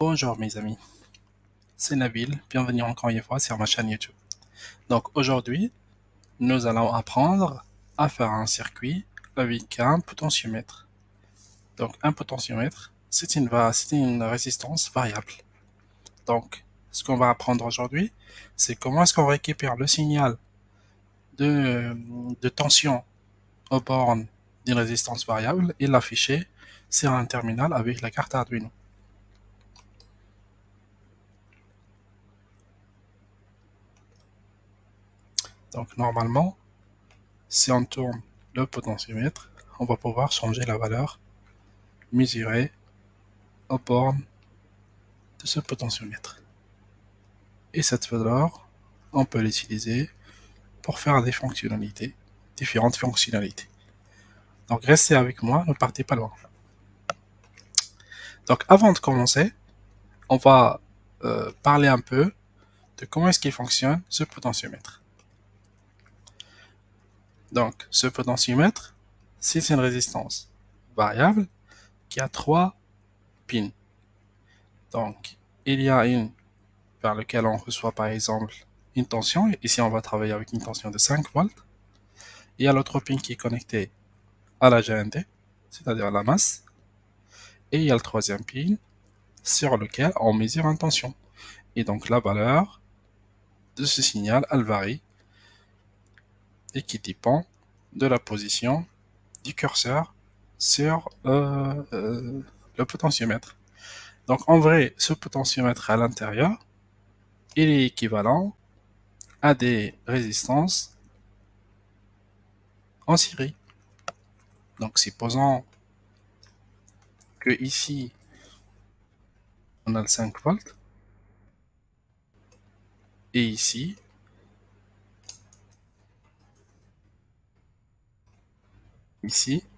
Bonjour mes amis, c'est Nabil, bienvenue encore une fois sur ma chaîne YouTube. Donc aujourd'hui, nous allons apprendre à faire un circuit avec un potentiomètre. Donc un potentiomètre, c'est une résistance variable. Donc ce qu'on va apprendre aujourd'hui, c'est comment est-ce qu'on récupère le signal de, de tension aux bornes d'une résistance variable et l'afficher sur un terminal avec la carte Arduino. Donc normalement, si on tourne le potentiomètre, on va pouvoir changer la valeur mesurée aux bornes de ce potentiomètre. Et cette valeur, on peut l'utiliser pour faire des fonctionnalités, différentes fonctionnalités. Donc restez avec moi, ne partez pas loin. Donc avant de commencer, on va parler un peu de comment est-ce qu'il fonctionne ce potentiomètre. Donc ce potentiomètre, c'est une résistance variable qui a 3 pins. Donc il y a une vers lequel on reçoit par exemple une tension. Ici, on va travailler avec une tension de 5 volts. Il y a l'autre pin qui est connecté à la GND, c'est-à-dire à la masse. Et il y a le troisième pin sur lequel on mesure une tension. Et donc la valeur de ce signal, elle varie et qui dépend de la position du curseur sur le potentiomètre. Donc en vrai, ce potentiomètre à l'intérieur, il est équivalent à des résistances en série. Donc supposons que ici on a le 5 volts et ici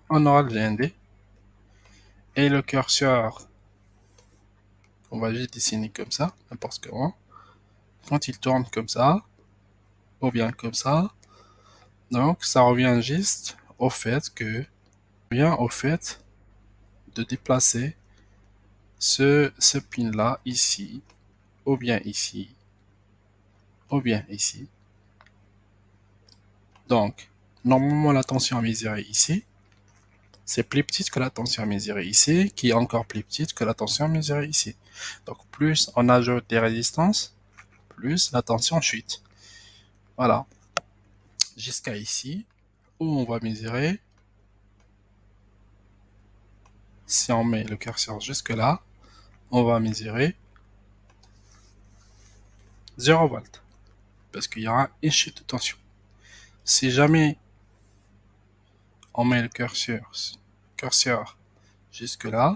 on aura le GND et le curseur, on va juste dessiner comme ça, n'importe comment, quand il tourne comme ça ou bien comme ça, donc ça revient juste au fait de déplacer ce pin là ici ou bien ici ou bien ici. Donc normalement la tension à mesurer ici, c'est plus petite que la tension mesurée ici, qui est encore plus petite que la tension mesurée ici. Donc plus on ajoute des résistances, plus la tension chute. Voilà. Jusqu'à ici, où on va mesurer, si on met le curseur jusque là, on va mesurer 0 volts. Parce qu'il y aura une chute de tension. Si jamais on met le curseur jusque là,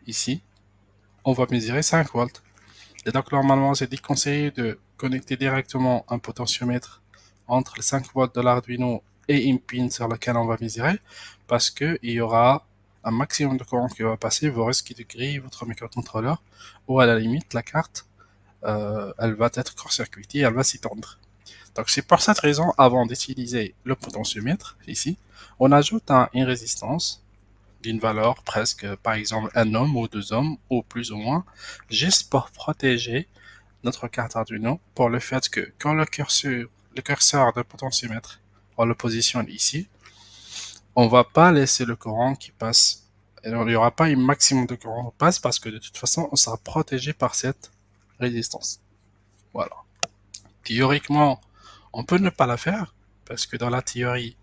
ici, on va mesurer 5 volts. Et donc normalement, c'est déconseillé de connecter directement un potentiomètre entre les 5 volts de l'Arduino et une pin sur laquelle on va mesurer, parce qu'il y aura un maximum de courant qui va passer, vous risquez de griller votre microcontrôleur, ou à la limite, la carte, elle va être court-circuitée, elle va s'étendre. Donc c'est pour cette raison, avant d'utiliser le potentiomètre, ici, on ajoute une résistance d'une valeur presque, par exemple, un ohm ou 2 ohms, ou plus ou moins, juste pour protéger notre carte Arduino pour le fait que quand le curseur de potentiomètre, on le positionne ici, on va pas laisser le courant qui passe. Et il n'y aura pas un maximum de courant qui passe parce que de toute façon, on sera protégé par cette résistance. Voilà. Théoriquement, on peut ne pas la faire parce que dans la théorie,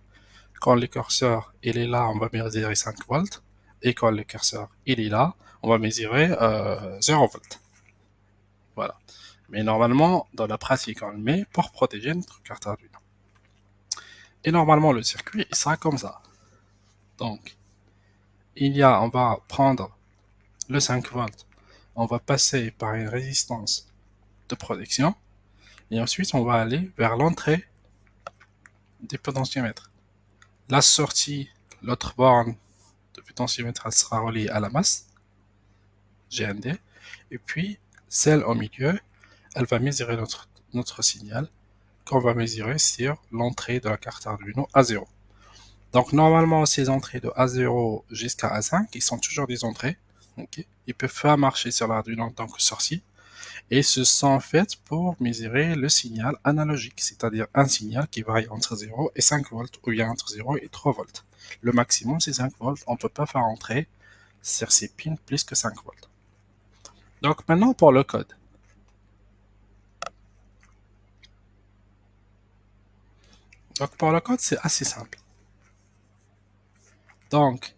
quand le curseur il est là, on va mesurer 5 volts. Et quand le curseur il est là, on va mesurer 0 volts. Voilà. Mais normalement, dans la pratique, on le met pour protéger notre carte Arduino. Et normalement, le circuit il sera comme ça. Donc, on va prendre le 5 volts, on va passer par une résistance de protection, et ensuite on va aller vers l'entrée du potentiomètre. La sortie, l'autre borne de potentiomètre, elle sera reliée à la masse, GND, et puis celle au milieu, elle va mesurer notre signal qu'on va mesurer sur l'entrée de la carte Arduino A0. Donc normalement, ces entrées de A0 jusqu'à A5, ils sont toujours des entrées. Okay. Ils peuvent pas marcher sur l'Arduino en tant que sorcier. Et ce sont faites pour mesurer le signal analogique, c'est-à-dire un signal qui varie entre 0 et 5 volts, ou bien entre 0 et 3 volts. Le maximum, c'est 5 volts. On ne peut pas faire entrer sur ces pins plus que 5 volts. Donc maintenant, pour le code. Donc pour le code, c'est assez simple. Donc,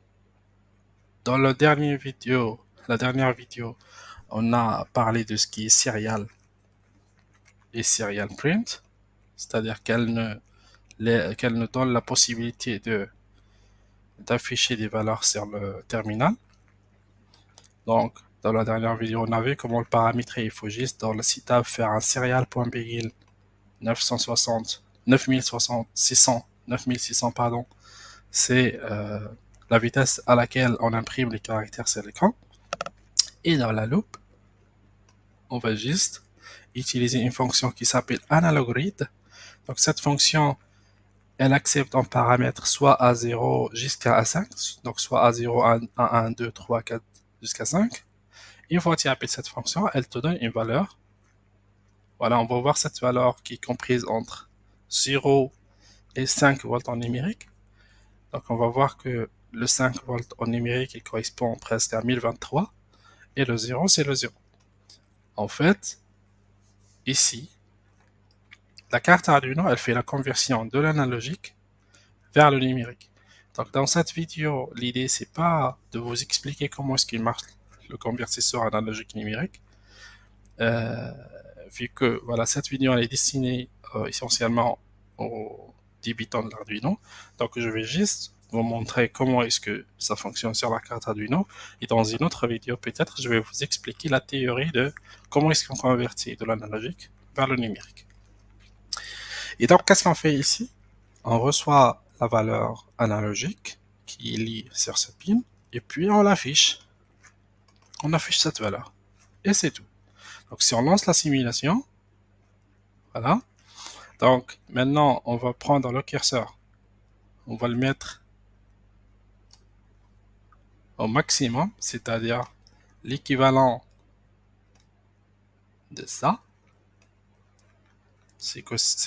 dans la dernière vidéo, on a parlé de ce qui est serial et serial print, c'est-à-dire qu'elle nous donne la possibilité d'afficher des valeurs sur le terminal. Donc, dans la dernière vidéo, on a vu comment le paramétrer. Il faut juste dans le setup faire un serial.begin 960, 9060, 600, 9600, pardon. C'est la vitesse à laquelle on imprime les caractères sur l'écran. Et dans la loupe, on va juste utiliser une fonction qui s'appelle analogread. Donc, cette fonction, elle accepte en paramètre soit A0 jusqu'à A5, donc soit A0, A1, 2, 3, 4 jusqu'à 5. Une fois que tu appelles cette fonction, elle te donne une valeur. Voilà, on va voir cette valeur qui est comprise entre 0 et 5 volts en numérique. Donc, on va voir que le 5 volts en numérique, il correspond presque à 1023. Et le 0, c'est le 0. En fait, ici, la carte Arduino, elle fait la conversion de l'analogique vers le numérique. Donc, dans cette vidéo, l'idée, c'est pas de vous expliquer comment est-ce qu'il marche le convertisseur analogique numérique. Vu que voilà, cette vidéo elle est destinée essentiellement aux débutants de l'Arduino. Donc je vais juste vous montrer comment est-ce que ça fonctionne sur la carte Arduino. Et dans une autre vidéo, peut-être, je vais vous expliquer la théorie de comment est-ce qu'on convertit de l'analogique vers le numérique. Et donc, qu'est-ce qu'on fait ici? On reçoit la valeur analogique qui est liée sur ce pin, et puis on l'affiche. On affiche cette valeur. Et c'est tout. Donc, si on lance la simulation, voilà. Donc, maintenant, on va prendre le curseur. On va le mettre au maximum, c'est-à-dire l'équivalent de ça. C'est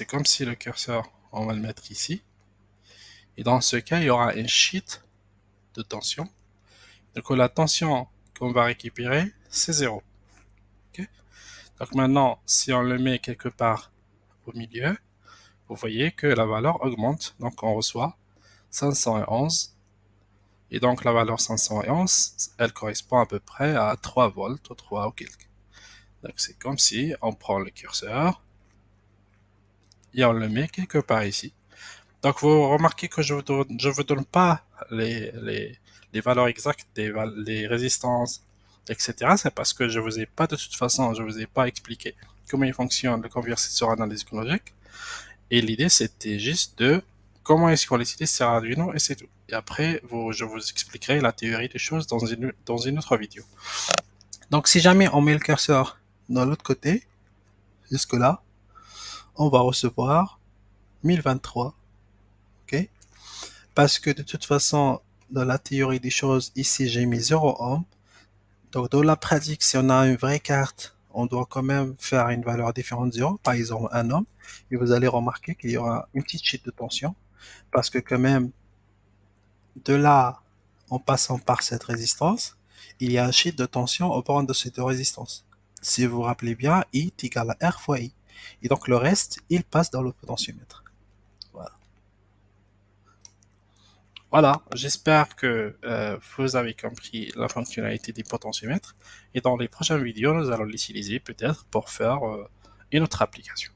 comme si le curseur, on va le mettre ici. Et dans ce cas, il y aura un sheet de tension. Donc, la tension qu'on va récupérer, c'est 0. Okay? Donc, maintenant, si on le met quelque part au milieu, vous voyez que la valeur augmente. Donc, on reçoit 511. Et donc, la valeur 511, elle correspond à peu près à 3 volts ou 3 ou quelques. Donc, c'est comme si on prend le curseur et on le met quelque part ici. Donc, vous remarquez que je ne vous donne pas les valeurs exactes des résistances, etc. C'est parce que je vous ai pas, de toute façon, je vous ai pas expliqué comment il fonctionne le convertisseur analyse logique. Et l'idée, c'était juste de comment est-ce qu'on l'utilise sur Arduino et c'est tout. Et après, je vous expliquerai la théorie des choses dans une autre vidéo. Donc, si jamais on met le curseur dans l'autre côté, jusque là, on va recevoir 1023. Ok? Parce que de toute façon, dans la théorie des choses, ici, j'ai mis 0 ohm. Donc, dans la pratique, si on a une vraie carte, on doit quand même faire une valeur différente de 0, par exemple 1 ohm. Et vous allez remarquer qu'il y aura une petite chute de tension. Parce que quand même, de là, en passant par cette résistance, il y a un sheet de tension au bord de cette résistance. Si vous vous rappelez bien, I est égal à R fois I. Et donc le reste, il passe dans le potentiomètre. Voilà. Voilà, j'espère que vous avez compris la fonctionnalité des potentiomètres. Et dans les prochaines vidéos, nous allons l'utiliser peut-être pour faire une autre application.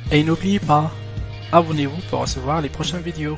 Et n'oubliez pas, abonnez-vous pour recevoir les prochaines vidéos.